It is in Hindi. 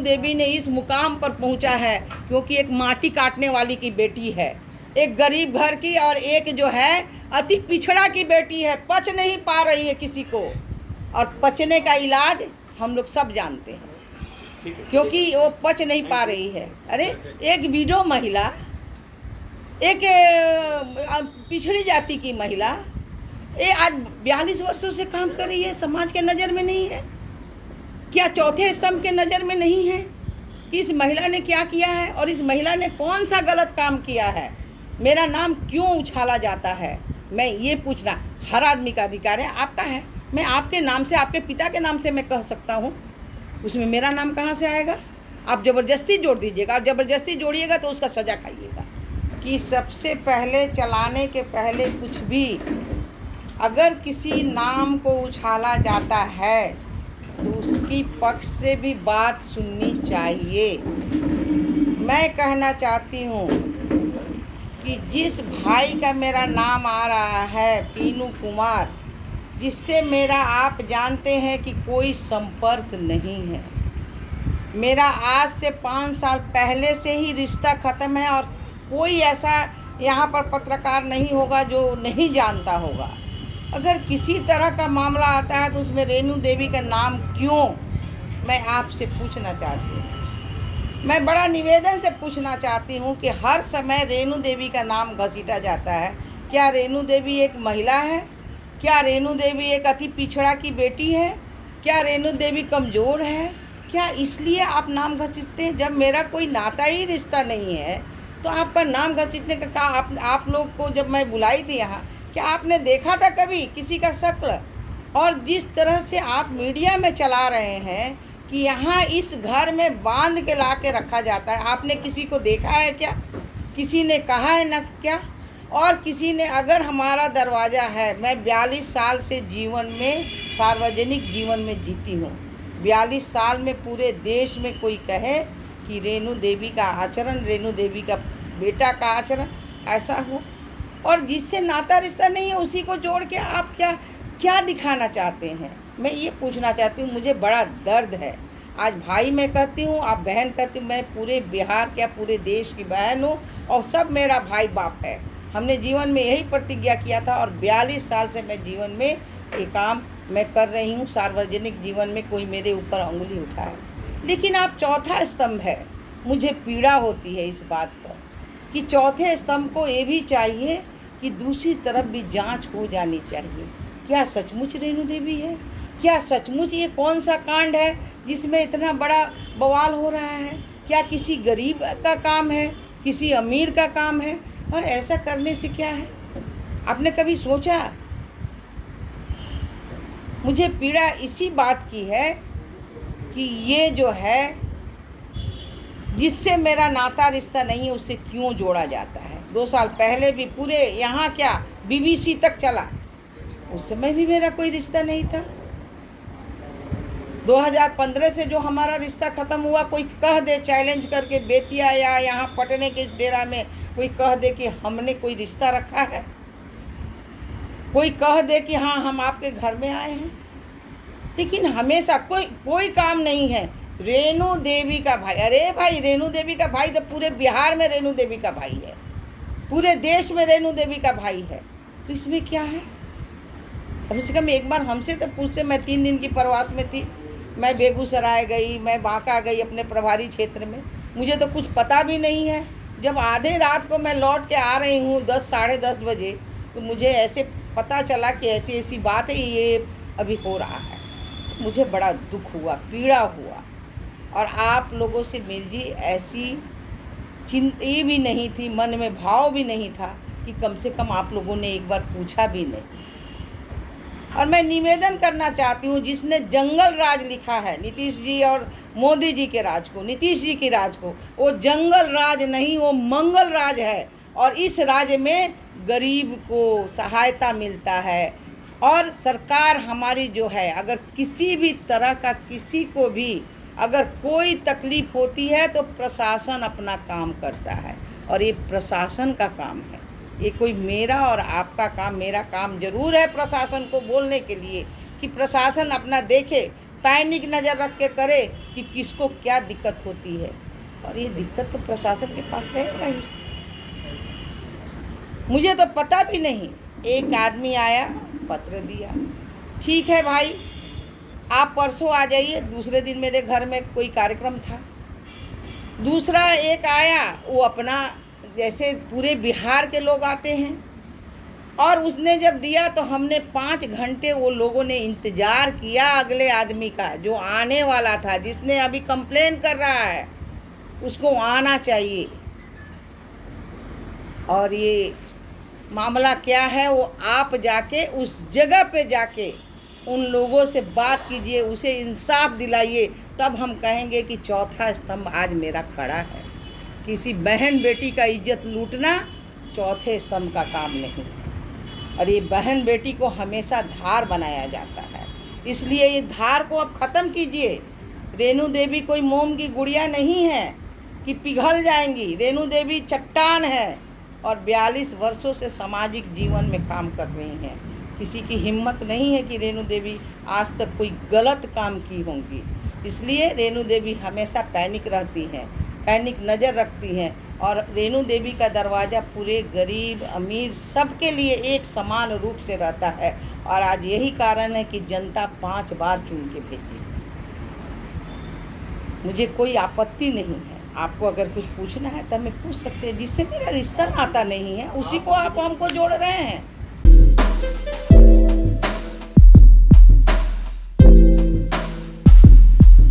देवी ने इस मुकाम पर पहुंचा है क्योंकि एक माटी काटने वाली की बेटी है, एक गरीब घर की, और एक जो है अति पिछड़ा की बेटी है, पच नहीं पा रही है किसी को, और पचने का इलाज हम लोग सब जानते हैं क्योंकि वो पच नहीं पा रही है। अरे एक विडो महिला, एक पिछड़ी जाति की महिला, ये आज 42 वर्षों से काम कर रही है, समाज के नज़र में नहीं है क्या? चौथे स्तंभ के नज़र में नहीं है कि इस महिला ने क्या किया है और इस महिला ने कौन सा गलत काम किया है? मेरा नाम क्यों उछाला जाता है? मैं ये पूछना, हर आदमी का अधिकार है, आपका है। मैं आपके नाम से, आपके पिता के नाम से मैं कह सकता हूँ, उसमें मेरा नाम कहाँ से आएगा? आप ज़बरदस्ती जोड़ दीजिएगा, और ज़बरदस्ती जोड़िएगा तो उसका सज़ा खाइएगा। कि सबसे पहले चलाने के पहले कुछ भी अगर किसी नाम को उछाला जाता है तो उसकी पक्ष से भी बात सुननी चाहिए। मैं कहना चाहती हूँ कि जिस भाई का मेरा नाम आ रहा है, पीनू कुमार, जिससे मेरा आप जानते हैं कि कोई संपर्क नहीं है, मेरा आज से 5 साल पहले से ही रिश्ता ख़त्म है, और कोई ऐसा यहाँ पर पत्रकार नहीं होगा जो नहीं जानता होगा। अगर किसी तरह का मामला आता है तो उसमें रेणु देवी का नाम क्यों, मैं आपसे पूछना चाहती हूँ। मैं बड़ा निवेदन से पूछना चाहती हूँ कि हर समय रेणु देवी का नाम घसीटा जाता है। क्या रेणु देवी एक महिला है? क्या रेणु देवी एक अति पिछड़ा की बेटी है? क्या रेणु देवी कमज़ोर है? क्या इसलिए आप नाम घसीटते हैं? जब मेरा कोई नाता ही रिश्ता नहीं है तो आपका नाम घसीटने का आप लोग को जब मैं बुलाई थी यहाँ, क्या आपने देखा था कभी किसी का शक्ल? और जिस तरह से आप मीडिया में चला रहे हैं कि यहाँ इस घर में बांध के ला के रखा जाता है, आपने किसी को देखा है क्या? किसी ने कहा है ना क्या? और किसी ने, अगर हमारा दरवाज़ा है, मैं 42 साल से जीवन में, सार्वजनिक जीवन में जीती हूँ, 42 साल में पूरे देश में कोई कहे कि रेणु देवी का आचरण, रेणु देवी का बेटा का आचरण ऐसा हो, और जिससे नाता रिश्ता नहीं है उसी को जोड़ के आप क्या दिखाना चाहते हैं? मैं ये पूछना चाहती हूँ। मुझे बड़ा दर्द है। आज भाई मैं कहती हूँ, आप बहन कहती हूँ, मैं पूरे बिहार क्या पूरे देश की बहन हूँ, और सब मेरा भाई बाप है। हमने जीवन में यही प्रतिज्ञा किया था, और 42 साल से मैं जीवन में ये काम मैं कर रही हूँ। सार्वजनिक जीवन में कोई मेरे ऊपर उंगली उठाए, लेकिन आप चौथा स्तंभ है। मुझे पीड़ा होती है इस बात पर कि चौथे स्तंभ को ये भी चाहिए कि दूसरी तरफ भी जांच हो जानी चाहिए। क्या सचमुच रेणु देवी है? क्या सचमुच ये कौन सा कांड है जिसमें इतना बड़ा बवाल हो रहा है? क्या किसी गरीब का काम है, किसी अमीर का काम है? और ऐसा करने से क्या है? आपने कभी सोचा? मुझे पीड़ा इसी बात की है कि ये जो है, जिससे मेरा नाता रिश्ता नहीं है, उससे क्यों जोड़ा जाता है। 2 साल पहले भी पूरे यहाँ क्या BBC तक चला, उस समय भी मेरा कोई रिश्ता नहीं था। 2015 से जो हमारा रिश्ता ख़त्म हुआ, कोई कह दे चैलेंज करके बेतिया या यहाँ पटने के डेरा में कोई कह दे कि हमने कोई रिश्ता रखा है, कोई कह दे कि हाँ हम आपके घर में आए हैं, लेकिन हमेशा कोई काम नहीं है। रेणु देवी का भाई, अरे भाई रेणु देवी का भाई तो पूरे बिहार में रेणु देवी का भाई है, पूरे देश में रेणु देवी का भाई है, तो इसमें क्या है? कम से कम एक बार हमसे तो पूछते। मैं 3 दिन की प्रवास में थी, मैं बेगूसराय गई, मैं बांका गई अपने प्रभारी क्षेत्र में, मुझे तो कुछ पता भी नहीं है। जब आधे रात को मैं लौट के आ रही हूँ 10 साढ़े 10 बजे, तो मुझे ऐसे पता चला कि ऐसी ऐसी बात है, ये अभी हो रहा है। मुझे बड़ा दुख हुआ, पीड़ा हुआ, और आप लोगों से मेरी ऐसी चिंता भी नहीं थी, मन में भाव भी नहीं था कि कम से कम आप लोगों ने एक बार पूछा भी नहीं। और मैं निवेदन करना चाहती हूँ, जिसने जंगल राज लिखा है, नीतीश जी और मोदी जी के राज को, नीतीश जी की राज को, वो जंगल राज नहीं, वो मंगल राज है। और इस राज्य में गरीब को सहायता मिलता है, और सरकार हमारी जो है, अगर किसी भी तरह का किसी को भी अगर कोई तकलीफ़ होती है तो प्रशासन अपना काम करता है, और ये प्रशासन का काम है। ये कोई मेरा और आपका काम, मेरा काम ज़रूर है प्रशासन को बोलने के लिए कि प्रशासन अपना देखे पैनिक नज़र रख के करे कि किसको क्या दिक्कत होती है, और ये दिक्कत तो प्रशासन के पास रहेगा ही। मुझे तो पता भी नहीं, एक आदमी आया, पत्र दिया, ठीक है भाई आप परसों आ जाइए। दूसरे दिन मेरे घर में कोई कार्यक्रम था, दूसरा एक आया, वो अपना जैसे पूरे बिहार के लोग आते हैं, और उसने जब दिया तो हमने 5 घंटे वो लोगों ने इंतज़ार किया अगले आदमी का, जो आने वाला था, जिसने अभी कंप्लेन कर रहा है उसको आना चाहिए। और ये मामला क्या है, वो आप जाके उस जगह पे जाके उन लोगों से बात कीजिए, उसे इंसाफ दिलाइए, तब हम कहेंगे कि चौथा स्तंभ आज मेरा खड़ा है। किसी बहन बेटी का इज्जत लूटना चौथे स्तंभ का काम नहीं, और ये बहन बेटी को हमेशा धार बनाया जाता है, इसलिए ये धार को अब ख़त्म कीजिए। रेणु देवी कोई मोम की गुड़िया नहीं है कि पिघल जाएंगी। रेणु देवी चट्टान है और 42 वर्षों से सामाजिक जीवन में काम कर रही हैं। किसी की हिम्मत नहीं है कि रेणु देवी आज तक कोई गलत काम की होंगी, इसलिए रेणु देवी हमेशा पैनिक रहती हैं, पैनिक नज़र रखती हैं, और रेणु देवी का दरवाज़ा पूरे गरीब अमीर सबके लिए एक समान रूप से रहता है। और आज यही कारण है कि जनता 5 बार चुन के भेजी। मुझे कोई आपत्ति नहीं है, आपको अगर कुछ पूछना है तो हमें पूछ सकते हैं। जिससे मेरा रिश्ता नाता नहीं है उसी को आप हमको जोड़ रहे हैं।